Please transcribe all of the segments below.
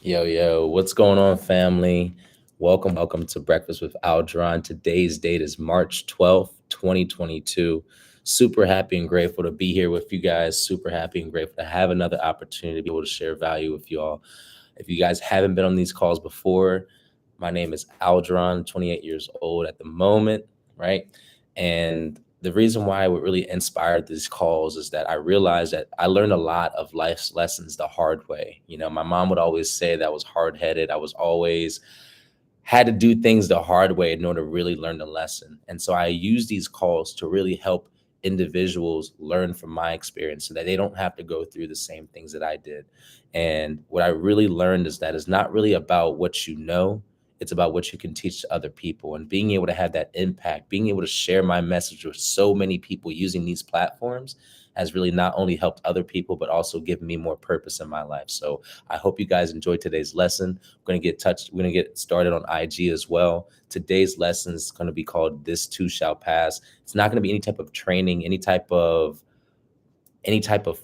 Yo, what's going on, family? Welcome to Breakfast with Aldron. Today's date is March 12th, 2022. Super happy and grateful to be here with you guys. Super happy and grateful to have another opportunity to be able to share value with you all. If you guys haven't been on these calls before, my name is Aldron, 28 years old at the moment, right? And the reason why I would really inspired these calls is that I realized that I learned a lot of life's lessons the hard way. My mom would always say that I was hard headed. I was always had to do things the hard way in order to really learn the lesson. And so I use these calls to really help individuals learn from my experience so that they don't have to go through the same things that I did. And what I really learned is that it's not really about what you know, it's about what you can teach to other people, and being able to have that impact, being able to share my message with so many people using these platforms has really not only helped other people, but also given me more purpose in my life. So I hope you guys enjoyed today's lesson. We're gonna get started on IG as well. Today's lesson is going to be called "This Too Shall Pass." It's not going to be any type of training, any type of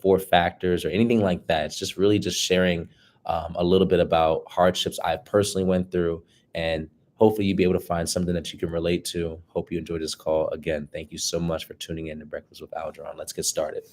four factors or anything like that. It's just really just sharing a little bit about hardships I personally went through, and hopefully you'll be able to find something that you can relate to. Hope you enjoyed this call. Again, thank you so much for tuning in to Breakfast with Aldron. Let's get started.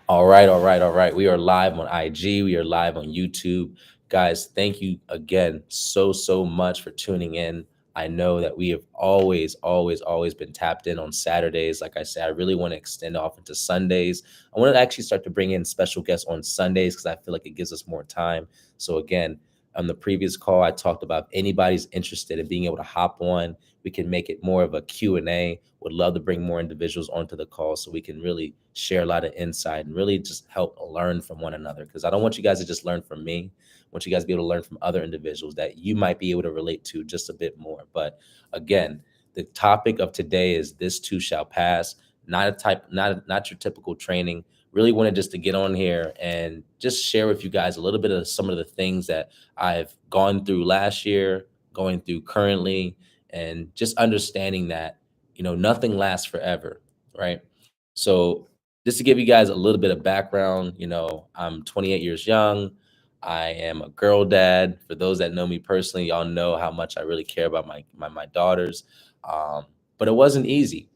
All right. We are live on IG. We are live on YouTube. Guys, thank you again so much for tuning in. I know that we have always been tapped in on Saturdays. Like I said, I really want to extend off into Sundays. I want to actually start to bring in special guests on Sundays because I feel like it gives us more time. So again, on the previous call, I talked about if anybody's interested in being able to hop on, we can make it more of a Q&A. Would love to bring more individuals onto the call so we can really share a lot of insight and really just help learn from one another. Because I don't want you guys to just learn from me. I want you guys to be able to learn from other individuals that you might be able to relate to just a bit more. But again, the topic of today is "This Too Shall Pass." Not your typical training. Really wanted just to get on here and just share with you guys a little bit of some of the things that I've gone through last year, going through currently, and just understanding that nothing lasts forever, right? So just to give you guys a little bit of background, I'm 28 years young. I am a girl dad. For those that know me personally, y'all know how much I really care about my daughters. But it wasn't easy,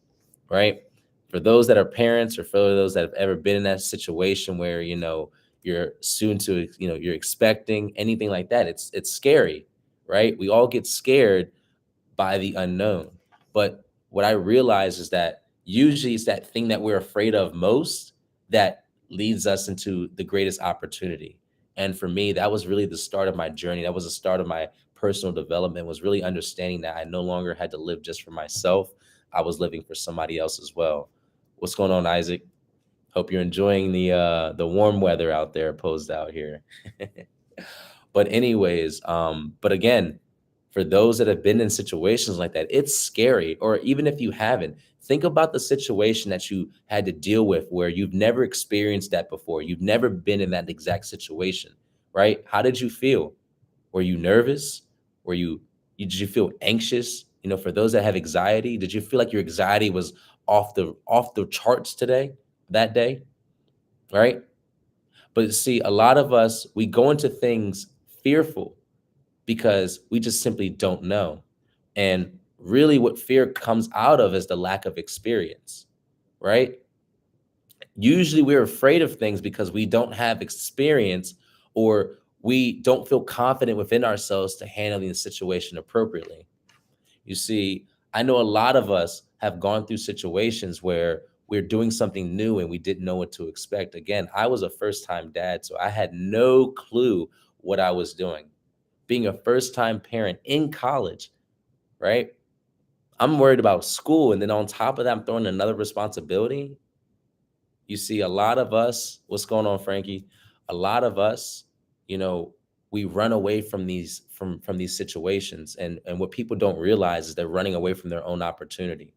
right? For those that are parents, or for those that have ever been in that situation where you're soon to you're expecting anything like that, it's scary, right? We all get scared by the unknown. But what I realize is that usually it's that thing that we're afraid of most that leads us into the greatest opportunity. And for me, that was really the start of my journey. That was the start of my personal development, was really understanding that I no longer had to live just for myself. I was living for somebody else as well. What's going on, Isaac? Hope you're enjoying the warm weather out there posed out here. But anyways, but again, for those that have been in situations like that, it's scary. Or even if you haven't, think about the situation that you had to deal with where you've never experienced that before. You've never been in that exact situation, right? How did you feel? Were you nervous? Did you feel anxious? For those that have anxiety, did you feel like your anxiety was off the charts that day, right? But see, a lot of us, we go into things fearful because we just simply don't know. And really, what fear comes out of is the lack of experience, right? Usually, we're afraid of things because we don't have experience, or we don't feel confident within ourselves to handle the situation appropriately. You see, I know a lot of us have gone through situations where we're doing something new and we didn't know what to expect. Again, I was a first time dad, so I had no clue what I was doing. Being a first time parent in college, right? I'm worried about school. And then on top of that, I'm throwing another responsibility. You see, a lot of us, what's going on, Frankie? A lot of us, you know, we run away from these situations. And what people don't realize is they're running away from their own opportunity.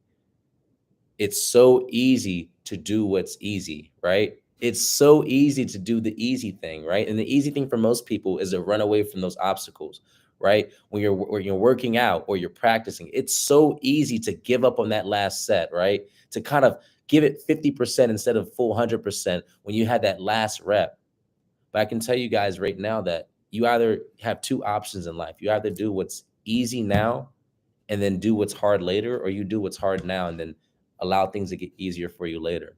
It's so easy to do what's easy, right? It's so easy to do the easy thing, right? And the easy thing for most people is to run away from those obstacles, right? When you're working out or you're practicing, it's so easy to give up on that last set, right? To kind of give it 50% instead of full 100% when you had that last rep. But I can tell you guys right now that you either have two options in life. You either do what's easy now and then do what's hard later, or you do what's hard now and then allow things to get easier for you later.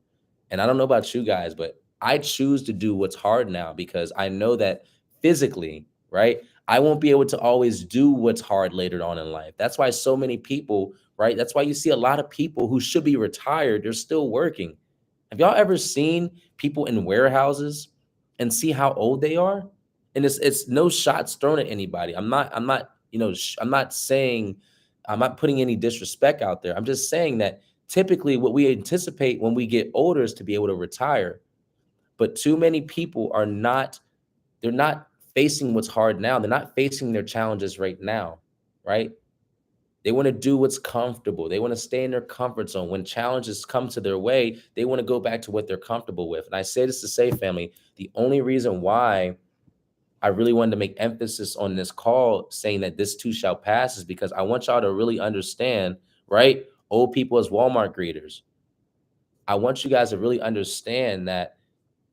And I don't know about you guys, but I choose to do what's hard now because I know that physically, right, I won't be able to always do what's hard later on in life. That's why so many people, right, that's why you see a lot of people who should be retired, they're still working. Have y'all ever seen people in warehouses and see how old they are? And it's no shots thrown at anybody. I'm not, I'm not saying, I'm not putting any disrespect out there. I'm just saying that typically what we anticipate when we get older is to be able to retire. But too many people are not, they're not facing what's hard now. They're not facing their challenges right now, right? They want to do what's comfortable. They want to stay in their comfort zone. When challenges come to their way, they want to go back to what they're comfortable with. And I say this to say, family, the only reason why I really wanted to make emphasis on this call saying that this too shall pass is because I want y'all to really understand, right? Old people as Walmart greeters. I want you guys to really understand that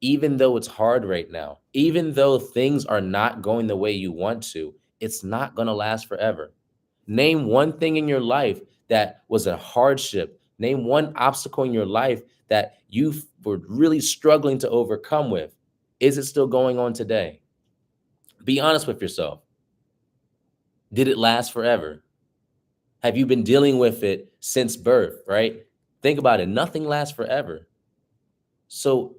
even though it's hard right now, even though things are not going the way you want to, it's not going to last forever. Name one thing in your life that was a hardship. Name one obstacle in your life that you were really struggling to overcome with. Is it still going on today? Be honest with yourself. Did it last forever? Have you been dealing with it since birth, right? Think about it. Nothing lasts forever. So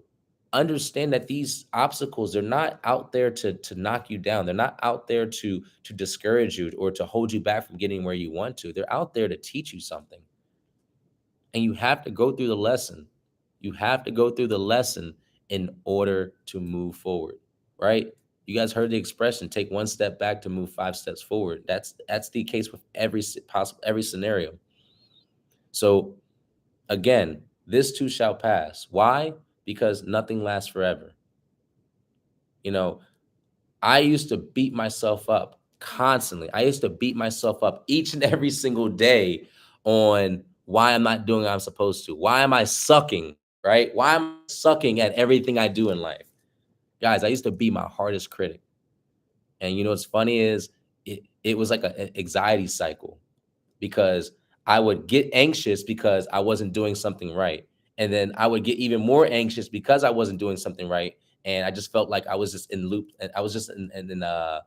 understand that these obstacles, they're not out there to knock you down. They're not out there to discourage you or to hold you back from getting where you want to. They're out there to teach you something. And you have to go through the lesson. You have to go through the lesson in order to move forward, right? You guys heard the expression, take one step back to move 5 steps forward. That's the case with every scenario. So again, this too shall pass. Why? Because nothing lasts forever. You know, I used to beat myself up constantly. I used to beat myself up each and every single day on why I'm not doing what I'm supposed to. Why am I sucking, right? Why am I sucking at everything I do in life? Guys, I used to be my hardest critic. And you know what's funny is it was like an anxiety cycle because I would get anxious because I wasn't doing something right. And then I would get even more anxious because I wasn't doing something right. And I just felt like I was just in loop. And I was just in an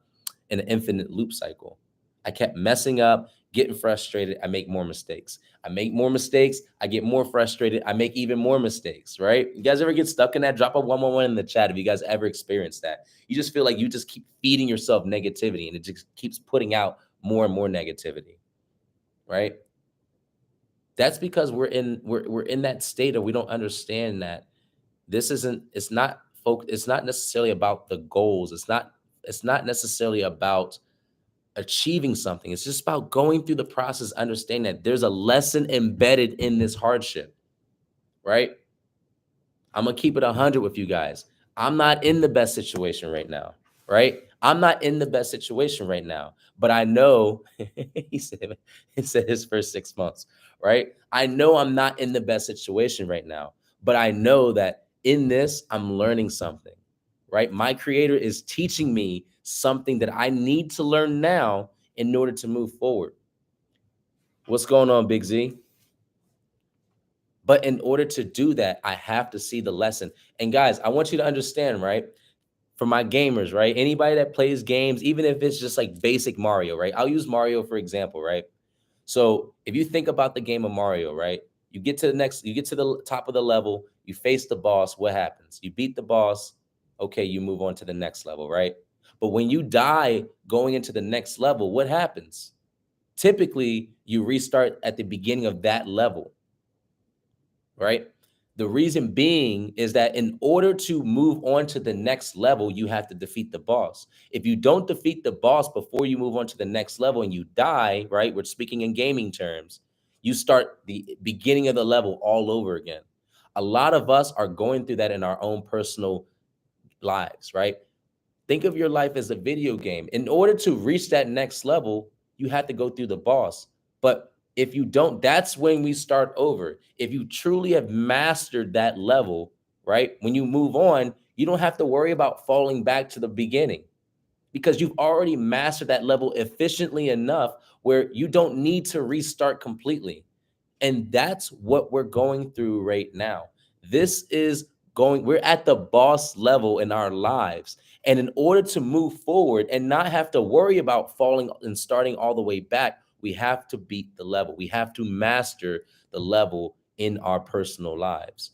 infinite loop cycle. I kept messing up, getting frustrated. I make more mistakes. I make more mistakes. I get more frustrated. I make even more mistakes, right? You guys ever get stuck in that? Drop a 111 in the chat if you guys ever experienced that. You just feel like you just keep feeding yourself negativity and it just keeps putting out more and more negativity, right? That's because we're in that state of we don't understand that this isn't it's not necessarily about the goals. It's not necessarily about achieving something. It's just about going through the process, understanding that there's a lesson embedded in this hardship, right? I'm gonna keep it 100 with you guys. I'm not in the best situation right now, right? I'm not in the best situation right now, but I know he said his first 6 months, right? I know I'm not in the best situation right now, but I know that in this I'm learning something, right? My creator is teaching me something that I need to learn now in order to move forward. What's going on, Big Z? But in order to do that, I have to see the lesson. And guys, I want you to understand, right? For my gamers, right? Anybody that plays games, even if it's just like basic Mario, right? I'll use Mario for example, right? So if you think about the game of Mario, right? You get to the top of the level, you face the boss, what happens? You beat the boss, okay, you move on to the next level, right? But when you die going into the next level, what happens? Typically, you restart at the beginning of that level, right? The reason being is that in order to move on to the next level, you have to defeat the boss. If you don't defeat the boss before you move on to the next level and you die, right? We're speaking in gaming terms, you start the beginning of the level all over again. A lot of us are going through that in our own personal lives, right? Think of your life as a video game. In order to reach that next level, you have to go through the boss. But If you don't, that's when we start over. If you truly have mastered that level, right? When you move on, you don't have to worry about falling back to the beginning because you've already mastered that level efficiently enough where you don't need to restart completely. And that's what we're going through right now. This is we're at the boss level in our lives. And in order to move forward and not have to worry about falling and starting all the way back, we have to beat the level. We have to master the level in our personal lives.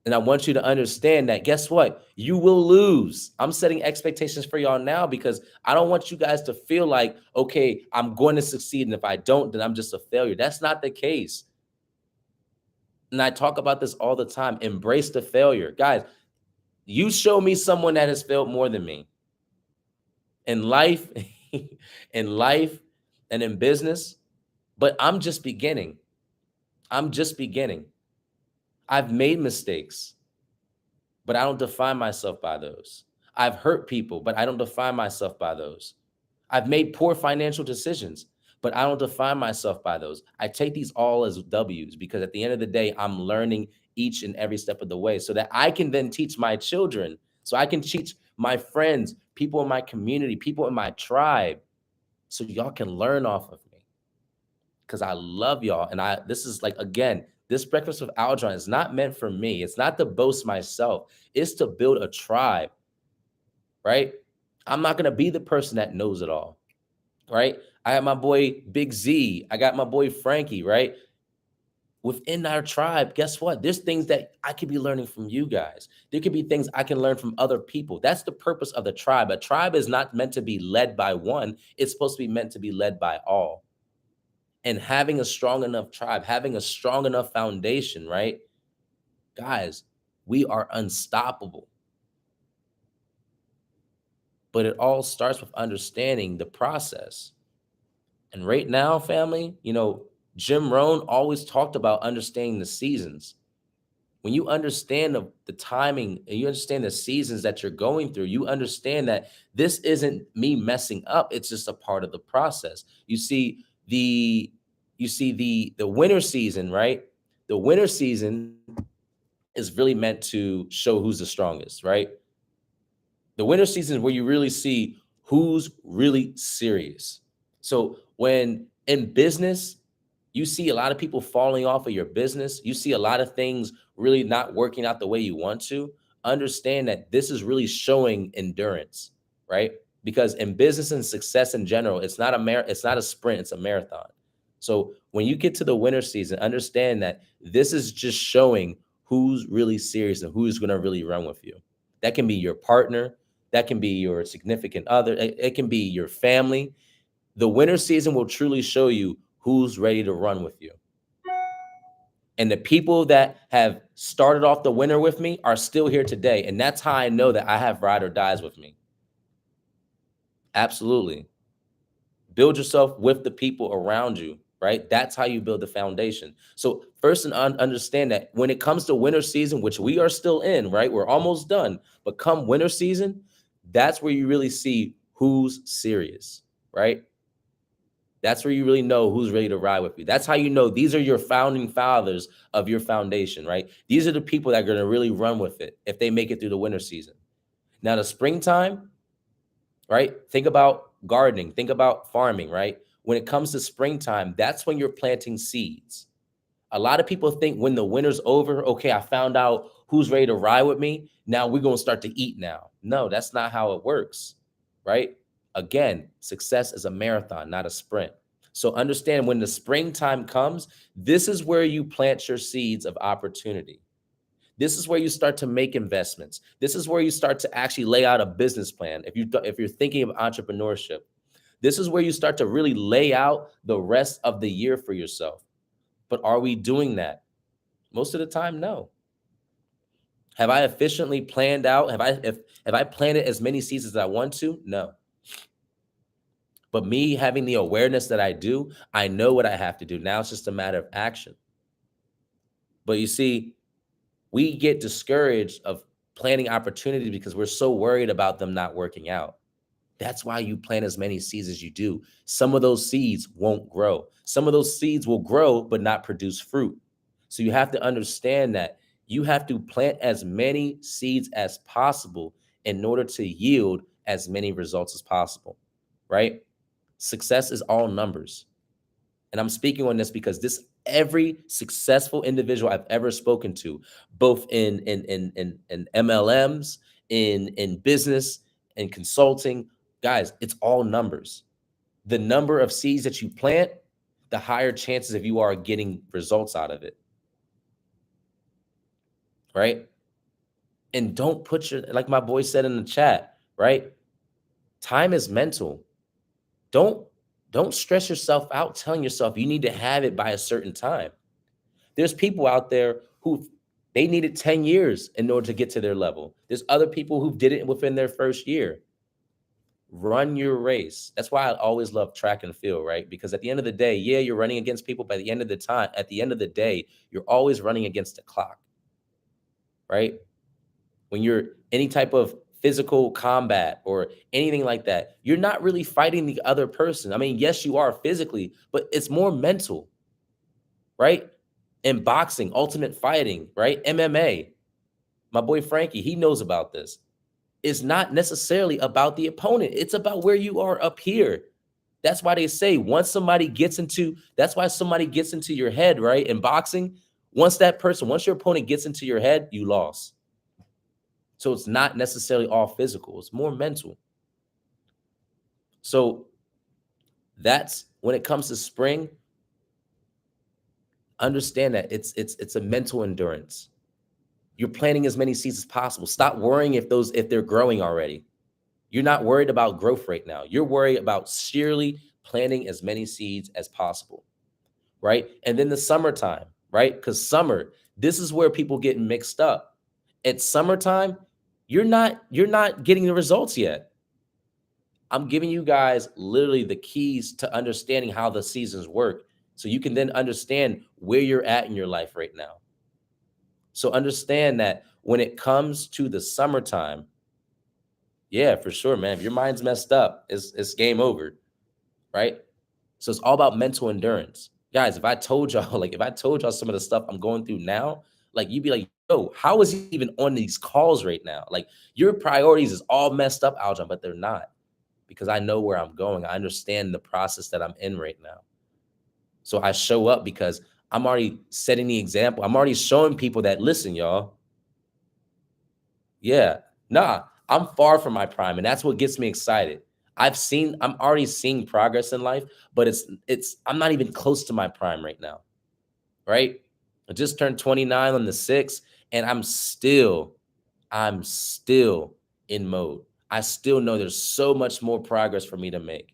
And I want you to understand that, guess what? You will lose. I'm setting expectations for y'all now because I don't want you guys to feel like, okay, I'm going to succeed. And if I don't, then I'm just a failure. That's not the case. And I talk about this all the time. Embrace the failure. Guys, you show me someone that has failed more than me in life, in life and in business, but I'm just beginning. I'm just beginning. I've made mistakes, but I don't define myself by those. I've hurt people, but I don't define myself by those. I've made poor financial decisions, but I don't define myself by those. I take these all as W's because at the end of the day, I'm learning each and every step of the way so that I can then teach my children, so I can teach my friends, people in my community, people in my tribe, so y'all can learn off of me because I love y'all. And this is like, again, this Breakfast with Aldron is not meant for me. It's not to boast myself. It's to build a tribe, right? I'm not going to be the person that knows it all, right? I have my boy Big Z. I got my boy Frankie, right? Within our tribe, guess what? There's things that I could be learning from you guys. There could be things I can learn from other people. That's the purpose of the tribe. A tribe is not meant to be led by one. It's supposed to be meant to be led by all. And having a strong enough tribe, having a strong enough foundation, right? Guys, we are unstoppable. But it all starts with understanding the process. And right now, family, Jim Rohn always talked about understanding the seasons. When you understand the timing and you understand the seasons that you're going through, you understand that this isn't me messing up. It's just a part of the process. You see the winter season, right? The winter season is really meant to show who's the strongest, right? The winter season is where you really see who's really serious. So when in business, you see a lot of people falling off of your business, you see a lot of things really not working out the way you want to, understand that this is really showing endurance, right? Because in business and success in general, it's not a sprint, it's a marathon. So when you get to the winter season, understand that this is just showing who's really serious and who's going to really run with you. That can be your partner, that can be your significant other, it can be your family. The winter season will truly show you who's ready to run with you. And the people that have started off the winter with me are still here today. And that's how I know that I have ride or dies with me. Absolutely. Build yourself with the people around you, right? That's how you build the foundation. So first and understand that when it comes to winter season, which we are still in, right? We're almost done. But come winter season, that's where you really see who's serious, right? That's where you really know who's ready to ride with you. That's how you know these are your founding fathers of your foundation, right? These are the people that are going to really run with it if they make it through the winter season. Now, the springtime, right? Think about gardening, think about farming, right? When it comes to springtime, that's when you're planting seeds. A lot of people think when the winter's over, okay, I found out who's ready to ride with me. Now we're going to start to eat now. No, that's not how it works, right? Again, success is a marathon, not a sprint. So understand when the springtime comes, this is where you plant your seeds of opportunity. This is where you start to make investments. This is where you start to actually lay out a business plan. If you're thinking of entrepreneurship, this is where you start to really lay out the rest of the year for yourself. But are we doing that? Most of the time, no. Have I efficiently planned out? Have I planted as many seeds as I want to? No. But me having the awareness that I do, I know what I have to do. Now it's just a matter of action. But you see, we get discouraged of planning opportunities because we're so worried about them not working out. That's why you plant as many seeds as you do. Some of those seeds won't grow. Some of those seeds will grow, but not produce fruit. So you have to understand that you have to plant as many seeds as possible in order to yield as many results as possible, right? Success is all numbers. And I'm speaking on this because this every successful individual I've ever spoken to, both in MLMs, in business, in consulting, guys, it's all numbers. The number of seeds that you plant, the higher chances of you are getting results out of it. Right? And don't put your, like my boy said in the chat, right? Time is mental. Don't stress yourself out telling yourself you need to have it by a certain time. There's people out there who they needed 10 years in order to get to their level. There's other people who did it within their first year. Run your race. That's why I always love track and field, right? Because at the end of the day, yeah, you're running against people, but at the end of the day, you're always running against the clock, right? When you're any type of physical combat or anything like that, you're not really fighting the other person. I mean, yes, you are physically, but it's more mental, right? In boxing, ultimate fighting, right? MMA, my boy Frankie, he knows about this. It's not necessarily about the opponent. It's about where you are up here. That's why they say once somebody gets into, that's why somebody gets into your head, right? In boxing, once your opponent gets into your head, you lost. So it's not necessarily all physical. It's more mental. So that's when it comes to spring, understand that it's a mental endurance. You're planting as many seeds as possible. Stop worrying if they're growing already. You're not worried about growth right now. You're worried about sheerly planting as many seeds as possible, right? And then the summertime, right? Because summer, this is where people get mixed up. At summertime, you're not getting the results yet. I'm giving you guys literally the keys to understanding how the seasons work so you can then understand where you're at in your life right now. So understand that when it comes to the summertime, yeah, for sure, man. If your mind's messed up, it's game over, right? So it's all about mental endurance. Guys, if I told y'all some of the stuff I'm going through now, like you'd be like, yo, how is he even on these calls right now? Like your priorities is all messed up, Aljon, but they're not because I know where I'm going. I understand the process that I'm in right now. So I show up because I'm already setting the example. I'm already showing people that, listen, y'all. Yeah, nah, I'm far from my prime, and that's what gets me excited. I'm already seeing progress in life, but I'm not even close to my prime right now, right? I just turned 29 on the 6th, and I'm still in mode. I still know there's so much more progress for me to make,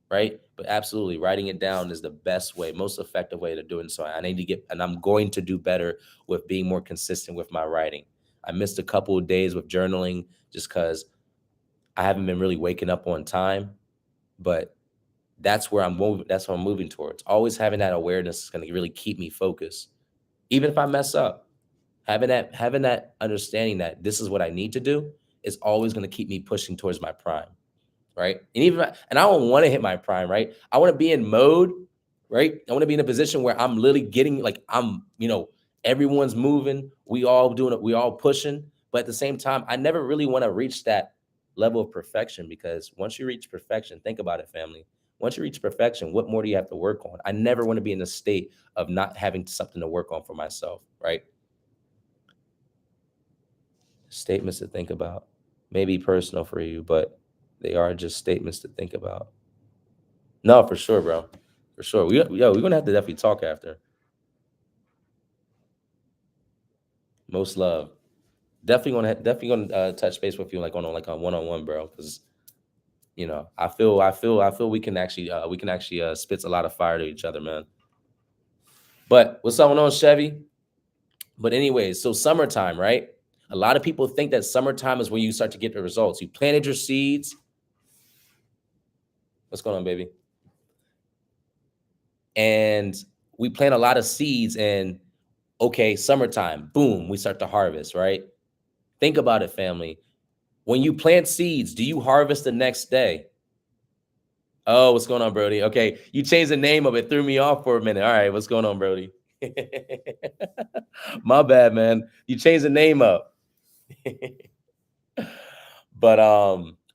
right? But absolutely, writing it down is the best way, most effective way to do it. So I'm going to do better with being more consistent with my writing. I missed a couple of days with journaling just because I haven't been really waking up on time, but that's where I'm moving. That's what I'm moving towards. Always having that awareness is going to really keep me focused. Even if I mess up, having that understanding that this is what I need to do is always going to keep me pushing towards my prime. Right. And I don't want to hit my prime, right? I want to be in mode, right? I want to be in a position where I'm literally getting like everyone's moving, we all doing it, we all pushing. But at the same time, I never really want to reach that level of perfection because once you reach perfection, think about it, family. Once you reach perfection, what more do you have to work on? I never want to be in a state of not having something to work on for myself, right? Statements to think about. Maybe personal for you, but they are just statements to think about. No, for sure, bro. For sure. We're gonna have to definitely talk after. Most love. Definitely gonna touch base with you like on a one-on-one, bro. Because I feel we can actually spit a lot of fire to each other, man. But what's going on, Chevy? But anyways, so summertime, right? A lot of people think that summertime is when you start to get the results. You planted your seeds. What's going on, baby? And we plant a lot of seeds and okay, summertime, boom, we start to harvest, right? Think about it, family. When you plant seeds, do you harvest the next day? Oh, what's going on, Brody? Okay, you changed the name of it, threw me off for a minute. All right, what's going on, Brody? My bad, man. You changed the name up. But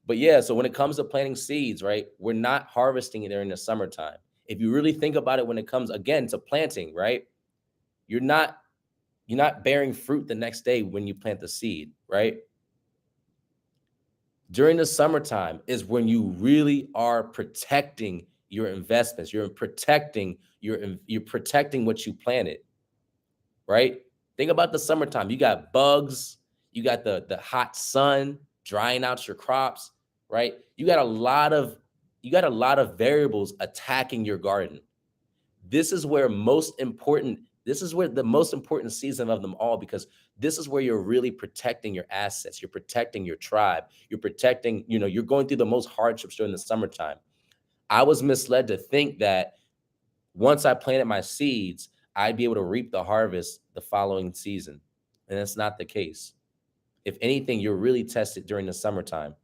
yeah, so when it comes to planting seeds, right, we're not harvesting it during the summertime. If you really think about it, when it comes again to planting, right, you're not you're not bearing fruit the next day when you plant the seed, right? During the summertime is when you really are protecting your investments. You're protecting what you planted, right? Think about the summertime. You got bugs, you got the hot sun drying out your crops, right? You got a lot of variables attacking your garden. This is where the most important season of them all, because this is where you're really protecting your assets, you're protecting your tribe, you're protecting, you're going through the most hardships during the summertime. I was misled to think that once I planted my seeds, I'd be able to reap the harvest the following season. And that's not the case. If anything, you're really tested during the summertime,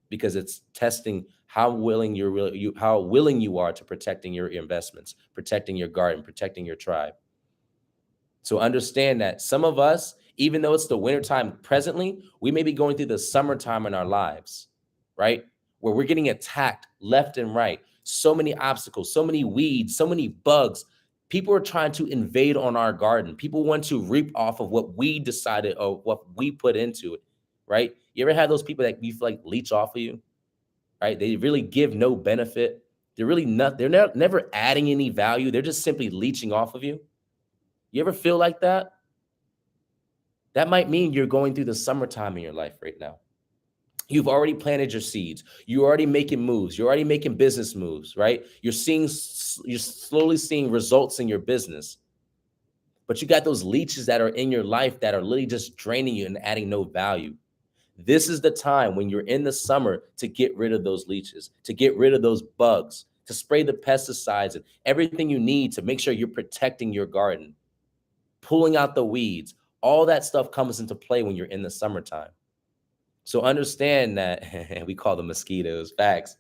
because it's testing how willing you are to protecting your investments, protecting your garden, protecting your tribe. So understand that some of us, even though it's the wintertime presently, we may be going through the summertime in our lives, right? Where we're getting attacked left and right. So many obstacles, so many weeds, so many bugs. People are trying to invade on our garden. People want to reap off of what we decided or what we put into it, right? You ever had those people that you feel like leech off of you, right? They really give no benefit. They're never adding any value. They're just simply leeching off of you. You ever feel like that? That might mean you're going through the summertime in your life right now. You've already planted your seeds. You're already making moves. You're already making business moves, right? You're slowly seeing results in your business. But you got those leeches that are in your life that are literally just draining you and adding no value. This is the time when you're in the summer to get rid of those leeches, to get rid of those bugs, to spray the pesticides and everything you need to make sure you're protecting your garden, pulling out the weeds. All that stuff comes into play when you're in the summertime. So understand that we call them mosquitoes. Facts.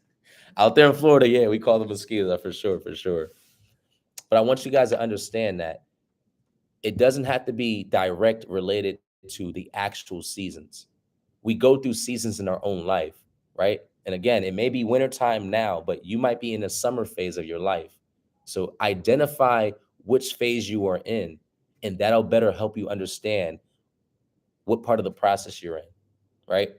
Out there in Florida, yeah, we call them mosquitoes for sure, for sure. But I want you guys to understand that it doesn't have to be direct related to the actual seasons. We go through seasons in our own life, right? And again, it may be wintertime now, but you might be in the summer phase of your life. So identify which phase you are in, and that'll better help you understand what part of the process you're in, right?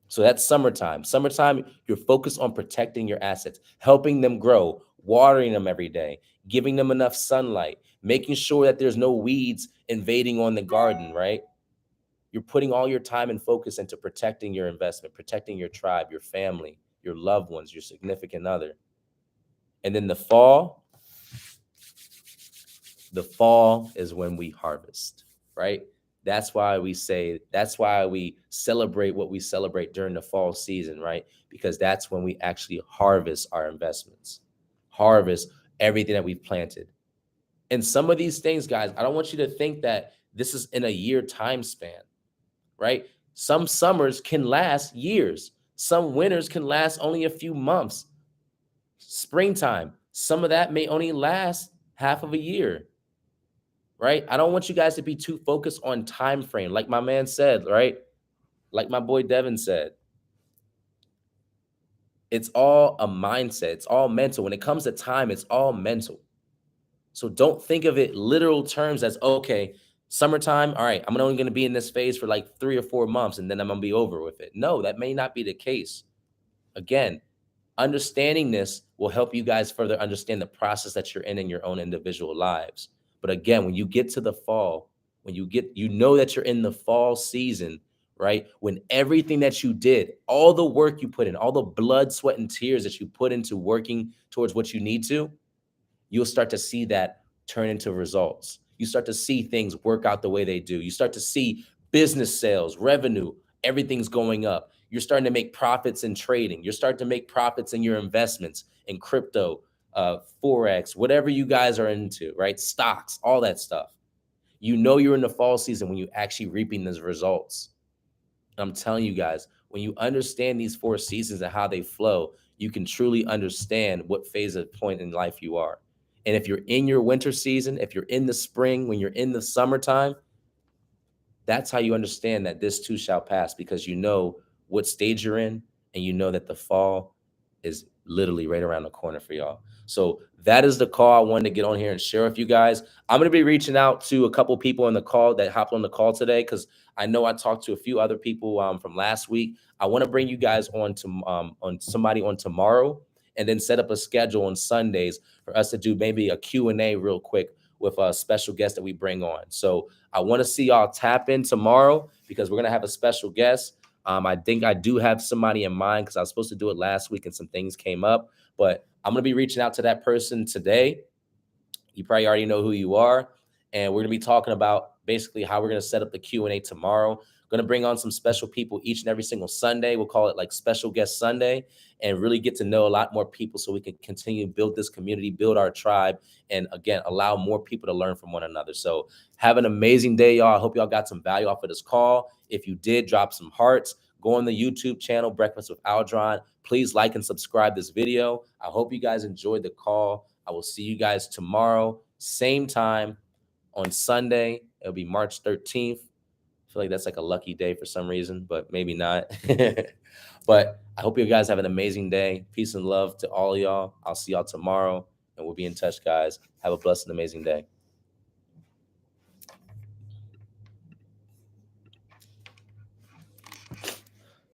So that's summertime. Summertime, you're focused on protecting your assets, helping them grow, watering them every day, giving them enough sunlight, making sure that there's no weeds invading on the garden, right? You're putting all your time and focus into protecting your investment, protecting your tribe, your family, your loved ones, your significant other. And then the fall is when we harvest, right? That's why we celebrate what we celebrate during the fall season, right? Because that's when we actually harvest our investments, harvest everything that we've planted. And some of these things, guys, I don't want you to think that this is in a year time span, right? Some summers can last years. Some winters can last only a few months. Springtime, some of that may only last half of a year, right? I don't want you guys to be too focused on time frame, like my man said, right? Like my boy Devin said. It's all a mindset. It's all mental. When it comes to time, it's all mental. So don't think of it literal terms as, okay, summertime, all right, I'm only going to be in this phase for like 3 or 4 months and then I'm going to be over with it. No, that may not be the case. Again, understanding this will help you guys further understand the process that you're in your own individual lives. But again, when you get to the fall, you know that you're in the fall season, right? When everything that you did, all the work you put in, all the blood, sweat, and tears that you put into working towards what you need to, you'll start to see that turn into results. You start to see things work out the way they do. You start to see business sales, revenue, everything's going up. You're starting to make profits in trading. You're starting to make profits in your investments in crypto, Forex, whatever you guys are into, right? Stocks, all that stuff. You know you're in the fall season when you actually reaping those results. I'm telling you guys, when you understand these 4 seasons and how they flow, you can truly understand what phase of point in life you are. And if you're in your winter season, if you're in the spring, when you're in the summertime, that's how you understand that this too shall pass, because you know what stage you're in, and you know that the fall is literally right around the corner for y'all. So that is the call I wanted to get on here and share with you guys. I'm going to be reaching out to a couple people on the call that hopped on the call today, because I know I talked to a few other people from last week. I want to bring you guys on somebody on tomorrow, and then set up a schedule on Sundays for us to do maybe a Q&A real quick with a special guest that we bring on. So I want to see y'all tap in tomorrow, because we're going to have a special guest. I think I do have somebody in mind, because I was supposed to do it last week and some things came up, but I'm going to be reaching out to that person today. You probably already know who you are. And we're going to be talking about basically how we're going to set up the Q&A tomorrow. Going to bring on some special people each and every single Sunday. We'll call it like Special Guest Sunday, and really get to know a lot more people so we can continue to build this community, build our tribe, and again, allow more people to learn from one another. So have an amazing day, y'all. I hope y'all got some value off of this call. If you did, drop some hearts. Go on the YouTube channel, Breakfast with Aldron. Please like and subscribe this video. I hope you guys enjoyed the call. I will see you guys tomorrow, same time on Sunday. It'll be March 13th. I feel like that's like a lucky day for some reason, but maybe not. But I hope you guys have an amazing day. Peace and love to all of y'all. I'll see y'all tomorrow, and we'll be in touch, guys. Have a blessed and amazing day.